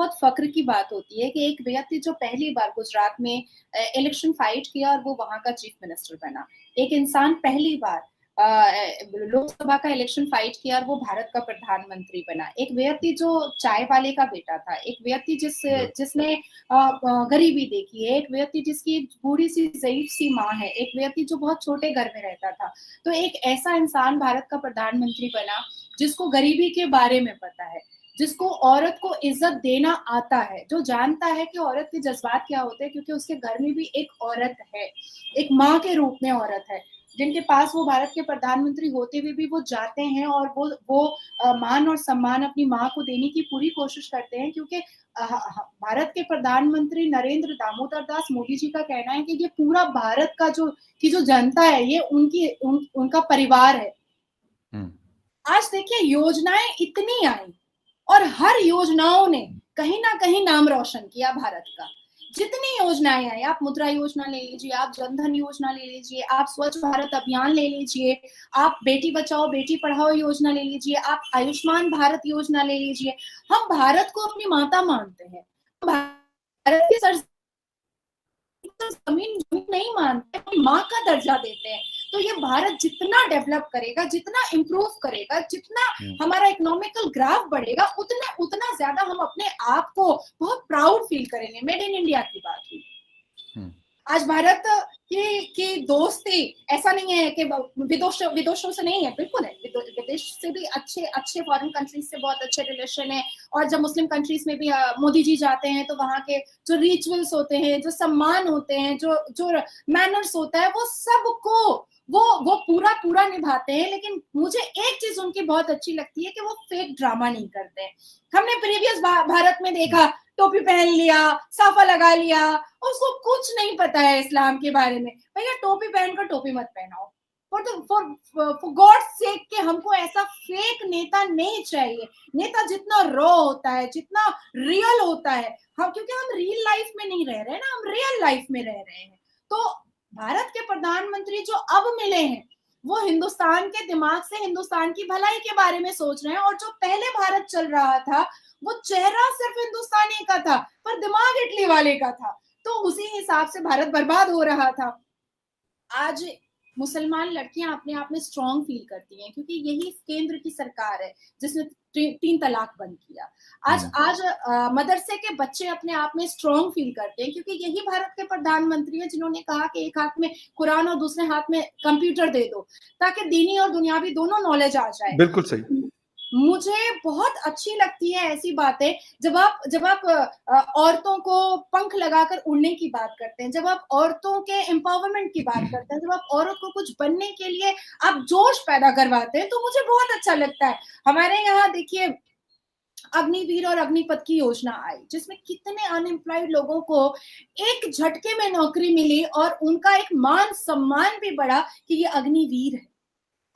बहुत फक्र की बात होती है कि एक व्यक्ति जो पहली बार गुजरात में इलेक्शन फाइट किया और वो वहां का चीफ मिनिस्टर बना, एक इंसान पहली बार लोकसभा का इलेक्शन फाइट किया और वो भारत का प्रधानमंत्री बना, एक व्यक्ति जो चाय वाले का बेटा था, एक व्यक्ति जिसने गरीबी देखी है, एक व्यक्ति जिसकी बूढ़ी सी ज़ईफ सी माँ है, एक व्यक्ति जो बहुत छोटे घर में रहता था। तो एक ऐसा इंसान भारत का प्रधानमंत्री बना जिसको गरीबी के बारे में पता है, जिसको औरत को इज्जत देना आता है, जो जानता है कि औरत के जज्बात क्या होते हैं, क्योंकि उसके घर में भी एक औरत है, एक माँ के रूप में औरत है, जिनके पास वो भारत के प्रधानमंत्री होते हुए भी वो जाते हैं और वो मान और सम्मान अपनी माँ को देने की पूरी कोशिश करते हैं, क्योंकि भारत के प्रधानमंत्री नरेंद्र दामोदर दास मोदी जी का कहना है कि ये पूरा भारत का जो जनता है, ये उनका परिवार है। आज देखिए योजनाएं इतनी आई और हर योजनाओं ने कहीं ना कहीं नाम रोशन किया भारत का। जितनी योजनाएं आई, आप मुद्रा योजना ले लीजिए, आप जनधन योजना ले लीजिए, आप स्वच्छ भारत अभियान ले लीजिए, आप बेटी बचाओ बेटी पढ़ाओ योजना ले लीजिए, आप आयुष्मान भारत योजना ले लीजिए। हम भारत को अपनी माता मानते हैं, भारत की जमीन नहीं मानते, हम माँ का दर्जा देते हैं। तो ये भारत जितना डेवलप करेगा, जितना इम्प्रूव करेगा, जितना हमारा इकोनॉमिकल ग्राफ बढ़ेगा, उतना ज्यादा हम अपने आप को बहुत प्राउड फील करेंगे। मेड इन इंडिया की बात हुई। आज भारत की दोस्ती ऐसा नहीं है कि विदेशों से नहीं है, बिल्कुल है, विदेश से भी अच्छे फॉरेन कंट्रीज से बहुत अच्छे रिलेशन है। और जब मुस्लिम कंट्रीज में भी मोदी जी जाते हैं तो वहाँ के जो रिचुअल्स होते हैं, जो सम्मान होते हैं, जो मैनर्स होता है, वो सबको वो पूरा निभाते हैं। लेकिन मुझे एक चीज उनकी बहुत अच्छी लगती है कि वो फेक ड्रामा नहीं करते हैं। हमने प्रीवियस भारत में देखा, टोपी पहन लिया, साफा लगा लिया, उसको कुछ नहीं पता है इस्लाम के बारे में। भैया टोपी पहनकर टोपी मत पहनाओ, फॉर गॉड सेक के हमको ऐसा फेक नेता नहीं चाहिए। नेता जितना रॉ होता है, जितना रियल होता है, हम क्योंकि हम रियल लाइफ में नहीं रह रहे हैं ना, हम रियल लाइफ में रह रहे हैं। तो भारत के प्रधानमंत्री जो अब मिले हैं, वो हिंदुस्तान के दिमाग से हिंदुस्तान की भलाई के बारे में सोच रहे हैं। और जो पहले भारत चल रहा था, वो चेहरा सिर्फ हिंदुस्तानी का था पर दिमाग इटली वाले का था। तो उसी हिसाब से भारत बर्बाद हो रहा था। आज मुसलमान लड़कियां अपने आप में स्ट्रॉन्ग फील करती हैं, क्योंकि यही केंद्र की सरकार है जिसने 3 तलाक बंद किया। आज मदरसे के बच्चे अपने आप में स्ट्रॉन्ग फील करते हैं, क्योंकि यही भारत के प्रधानमंत्री है जिन्होंने कहा कि एक हाथ में कुरान और दूसरे हाथ में कंप्यूटर दे दो, ताकि दीनी और दुनियावी दोनों नॉलेज आ जाए। बिल्कुल सही। मुझे बहुत अच्छी लगती है ऐसी बातें, जब आप औरतों को पंख लगाकर उड़ने की बात करते हैं, जब आप औरतों के एम्पावरमेंट की बात करते हैं, जब आप औरत को कुछ बनने के लिए आप जोश पैदा करवाते हैं, तो मुझे बहुत अच्छा लगता है। हमारे यहाँ देखिए अग्निवीर और अग्निपथ की योजना आई, जिसमें कितने अनएम्प्लॉयड लोगों को एक झटके में नौकरी मिली और उनका एक मान सम्मान भी बढ़ा कि ये अग्निवीर है।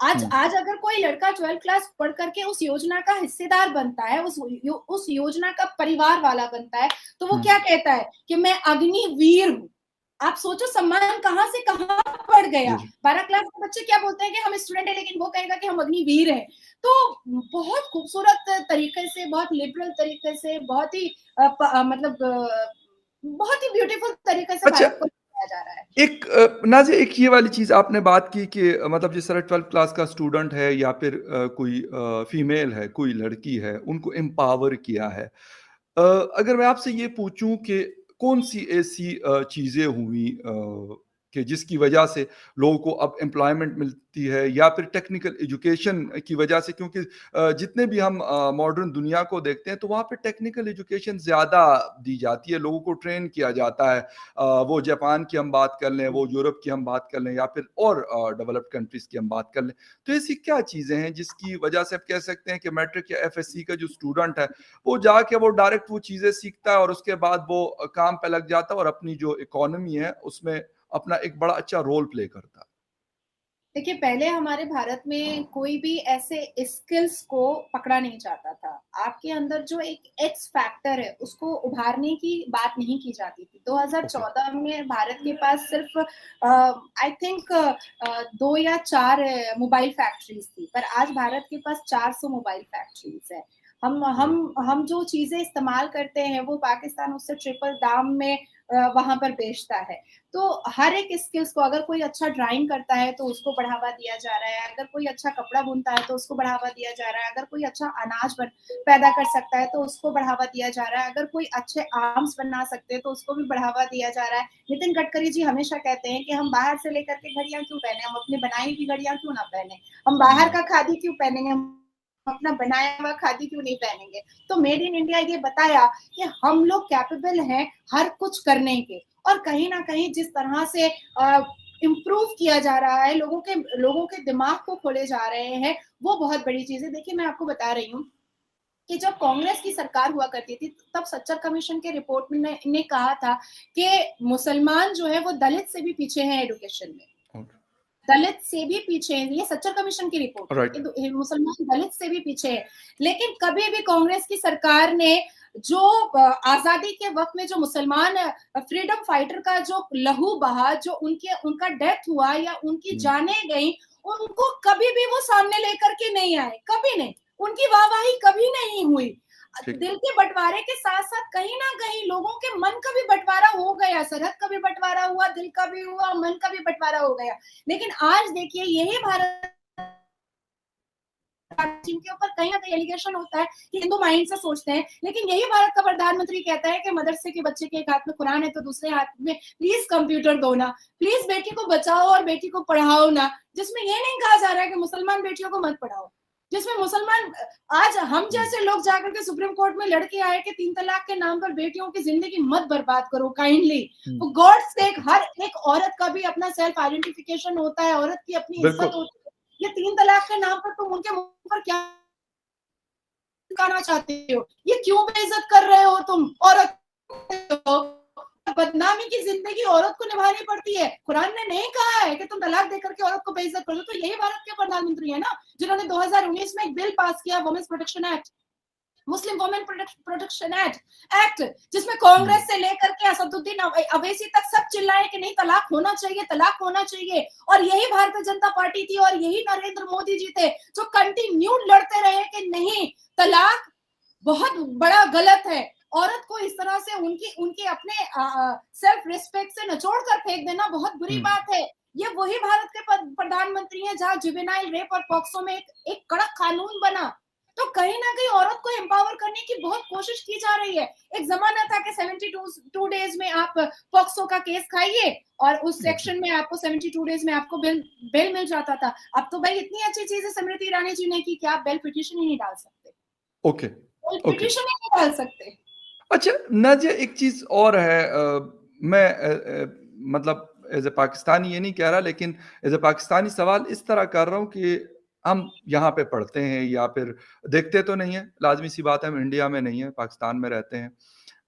आज अगर कोई लड़का 12th क्लास पढ़ करके उस योजना का हिस्सेदार बनता है, उस योजना का परिवार वाला बनता है, तो वो क्या कहता है कि मैं अग्निवीर हूँ। आप सोचो सम्मान कहाँ से कहाँ बढ़ गया। 12 क्लास के बच्चे क्या बोलते हैं कि हम स्टूडेंट है, लेकिन वो कहेगा कि हम अग्निवीर हैं। तो बहुत खूबसूरत तरीके से, बहुत लिबरल तरीके से, बहुत ही मतलब बहुत ही ब्यूटीफुल तरीके से भारत को जा रहा है। एक नाज़िया, एक ये वाली चीज़ आपने बात की कि मतलब जिस तरह 12th क्लास का स्टूडेंट है या फिर कोई फीमेल है, कोई लड़की है, उनको एम्पावर किया है। अगर मैं आपसे ये पूछूं कि कौन सी ऐसी चीज़ें हुई कि जिसकी वजह से लोगों को अब एम्प्लॉयमेंट मिलती है, या फिर टेक्निकल एजुकेशन की वजह से, क्योंकि जितने भी हम मॉडर्न दुनिया को देखते हैं तो वहाँ पे टेक्निकल एजुकेशन ज़्यादा दी जाती है, लोगों को ट्रेन किया जाता है। वो जापान की हम बात कर लें, वो यूरोप की हम बात कर लें, या फिर और डेवलप्ड कंट्रीज़ की हम बात कर लें, तो ऐसी क्या चीज़ें हैं जिसकी वजह से आप कह सकते हैं कि मैट्रिक या FSC का जो स्टूडेंट है वो जाके वो डायरेक्ट वो चीज़ें सीखता है और उसके बाद वो काम पे लग जाता है और अपनी जो इकोनॉमी है उसमें अपना एक बड़ा अच्छा रोल प्ले करता है? देखिए, पहले हमारे भारत में कोई भी ऐसे स्किल्स को पकड़ा नहीं जाता था। आपके अंदर जो एक एक्स फैक्टर है, उसको उभारने की बात नहीं की जाती थी। 2014 में भारत के पास सिर्फ आई थिंक 2 या 4 मोबाइल फैक्ट्रीज थी, पर आज भारत के पास 400 मोबाइल फैक्ट्रीज है। हम जो चीजें इस्तेमाल करते हैं वो पाकिस्तान उससे ट्रिपल दाम में वहां पर बेचता है। तो हर एक स्किल्स को, अगर कोई अच्छा ड्राइंग करता है तो उसको बढ़ावा दिया जा रहा है, अगर कोई अच्छा कपड़ा बुनता है तो उसको बढ़ावा दिया जा रहा है, अगर कोई अच्छा अनाज पैदा कर सकता है तो उसको बढ़ावा दिया जा रहा है, अगर कोई अच्छे आर्म्स बना सकते हैं तो उसको भी बढ़ावा दिया जा रहा है। नितिन गडकरी जी हमेशा कहते हैं कि हम बाहर से लेकर के घड़ियां क्यों पहने, हम अपनी बनाई हुई घड़ियां क्यों ना पहने, हम बाहर का खादी क्यों पहनेंगे, हम अपना बनाया हुआ खादी क्यों नहीं पहनेंगे। तो मेड इन इंडिया ये बताया कि हम लोग कैपेबल हैं हर कुछ करने के, और कहीं ना कहीं जिस तरह से इम्प्रूव किया जा रहा है, लोगों के दिमाग को खोले जा रहे हैं, वो बहुत बड़ी चीज है। देखिए मैं आपको बता रही हूँ कि जब कांग्रेस की सरकार हुआ करती थी तब सच्चर कमीशन के रिपोर्ट में ने कहा था कि मुसलमान जो है वो दलित से भी पीछे हैं एजुकेशन में, दलित से भी पीछे है। ये सच्चर कमीशन की रिपोर्ट है कि मुसलमान दलित से भी पीछे है। लेकिन कभी भी कांग्रेस की सरकार ने जो आजादी के वक्त में जो मुसलमान फ्रीडम फाइटर का जो लहू बहा, जो उनका डेथ हुआ या उनकी जाने गई, उनको कभी भी वो सामने लेकर के नहीं आए, कभी नहीं, उनकी वाहवाही कभी नहीं हुई। दिल के बंटवारे के साथ साथ कहीं ना कहीं लोगों के मन का भी बंटवारा हो गया, सरहद का भी बंटवारा हुआ, दिल का भी हुआ, मन का भी बंटवारा हो गया। लेकिन आज देखिए यही भारत जिनके ऊपर कहीं ना कहीं एलिगेशन होता है कि हिंदू माइंड से सोचते हैं, लेकिन यही भारत का प्रधानमंत्री कहता है कि मदरसे के बच्चे के एक हाथ में कुरान है तो दूसरे हाथ में प्लीज कंप्यूटर दो ना, प्लीज बेटी को बचाओ और बेटी को पढ़ाओ ना, जिसमें ये नहीं कहा जा रहा है कि मुसलमान बेटियों को मत पढ़ाओ, जिसमें मुसलमान आज हम जैसे लोग जाकर के सुप्रीम कोर्ट में लड़के आए कि 3 तलाक के नाम पर बेटियों की जिंदगी मत बर्बाद करो काइंडली। वो गॉड सेक, हर एक औरत का भी अपना सेल्फ आइडेंटिफिकेशन होता है, औरत की अपनी इज्जत होती है। ये 3 तलाक के नाम पर तुम उनके मुंह पर क्या कहना चाहते हो, ये क्यों बेइज्जत कर रहे हो तुम औरत को? बदनामी की जिंदगी औरत को निभानी पड़ती है। कुरान ने नहीं कहा है कि तुम तलाक देकर के औरत को बेइज्जत कर दो। तो यही भारत के प्रधानमंत्री है ना जिन्होंने 2019 में एक बिल पास किया, women's protection act, Muslim women protection act, जिसमें कांग्रेस से लेकर के असदुद्दीन अवैसी तक सब चिल्लाए कि नहीं तलाक होना चाहिए, तलाक होना चाहिए। और यही भारतीय जनता पार्टी थी और यही नरेंद्र मोदी जी थे जो कंटिन्यू लड़ते रहे कि नहीं, तलाक बहुत बड़ा गलत है, औरत को इस तरह से उनके अपने सेल्फ रिस्पेक्ट से निचोड़ कर फेंक देना बहुत बुरी बात है। ये वही भारत के प्रधानमंत्री हैं जहां जुवेनाइल रेप और पॉक्सो में एक कड़क कानून बना। तो कहीं ना कहीं औरत को एम्पावर करने की बहुत कोशिश की जा रही है। एक जमाना था कि 72 डेज में आप पॉक्सो का केस खाइए और उस सेक्शन में आपको 72 डेज में आपको बेल मिल जाता था। अब तो भाई इतनी अच्छी चीजें स्मृति ईरानी जी ने की कि आप बेल पिटीशन ही नहीं डाल सकते। ओके, पिटीशन ही नहीं डाल सकते। अच्छा नाज़िया, एक चीज और है, मैं मतलब एज ए पाकिस्तानी ये नहीं कह रहा, लेकिन एज ए पाकिस्तानी सवाल इस तरह कर रहा हूँ कि हम यहाँ पे पढ़ते हैं या फिर देखते तो नहीं है, लाजमी सी बात है, हम इंडिया में नहीं है, पाकिस्तान में रहते हैं।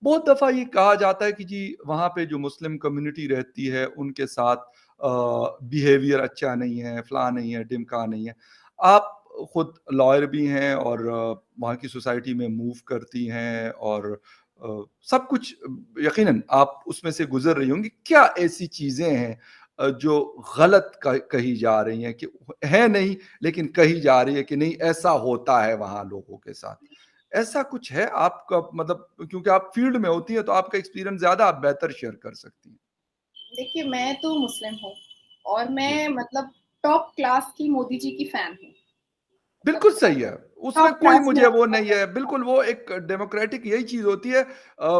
बहुत दफ़ा ये कहा जाता है कि जी वहाँ पे जो मुस्लिम कम्युनिटी रहती है उनके साथ बिहेवियर अच्छा नहीं है, फला नहीं है, ढिमका नहीं है। आप खुद लॉयर भी हैं और वहाँ की सोसाइटी में मूव करती हैं और सब कुछ यकीनन आप उसमें से गुजर रही होंगी। क्या ऐसी चीज़ें हैं जो गलत कही जा रही हैं कि है नहीं, लेकिन कही जा रही है कि नहीं ऐसा होता है वहाँ लोगों के साथ? ऐसा कुछ है आपका, मतलब क्योंकि आप फील्ड में होती हैं तो आपका एक्सपीरियंस ज़्यादा आप बेहतर शेयर कर सकती हैं। देखिए मैं तो मुस्लिम हूँ और मैं मतलब टॉप क्लास की मोदी जी की फैन हूँ। बिल्कुल सही है, उसमें टॉप कोई क्लास में मुझे वो नहीं है, बिल्कुल वो एक डेमोक्रेटिक यही चीज़ होती है।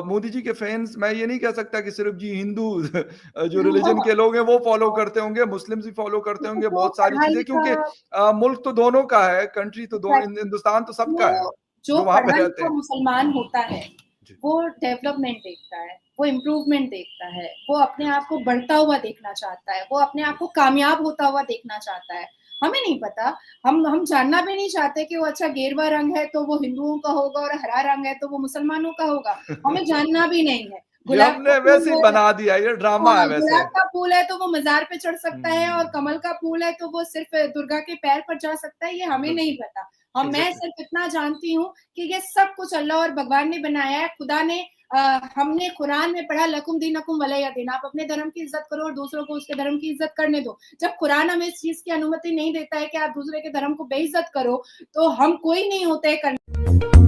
मोदी जी के फैन्स, मैं ये नहीं कह सकता कि सिर्फ़ जी हिंदू जो रिलिजन के लोग हैं वो फॉलो करते होंगे, मुस्लिम्स भी फॉलो करते होंगे वो बहुत सारी पढ़ा चीज़ें, लिखा, क्योंकि मुल्क तो दोनों का है, कंट्री तो दो हिंदुस्तान तो सबका है, जो जो वहाँ पे पढ़ा रहते लिखा हैं। मुसलमान होता है वो डेवलपमेंट देखता है, वो इम्प्रूवमेंट देखता है, वो अपने आप को बढ़ता हुआ देखना चाहता है, वो अपने आप को कामयाब होता हुआ देखना चाहता है। हमें नहीं पता, हम जानना भी नहीं चाहते कि वो अच्छा गेरुआ रंग है तो वो हिंदुओं का होगा और हरा रंग है तो वो मुसलमानों का होगा, हमें जानना भी नहीं है। ये गुलाब का हमने फूल वैसे ही है, बना दिया, ये ड्रामा है हाँ, वैसे। गुलाब का फूल है तो वो मजार पे चढ़ सकता है और हुँ, कमल का फूल है तो वो सिर्फ दुर्गा के पैर पर जा सकता है, ये हमें नहीं बिल्कुल, पता। मैं एग्ज़ैक्टली। सिर्फ इतना जानती हूँ कि ये सब कुछ अल्लाह और भगवान ने बनाया है, खुदा ने हमने कुरान में पढ़ा लकुम दीनकुम वलिय दीन, आप अपने धर्म की इज्जत करो और दूसरों को उसके धर्म की इज्जत करने दो। जब कुरान हमें इस चीज की अनुमति नहीं देता है कि आप दूसरे के धर्म को बेइज्जत करो, तो हम कोई नहीं होते करने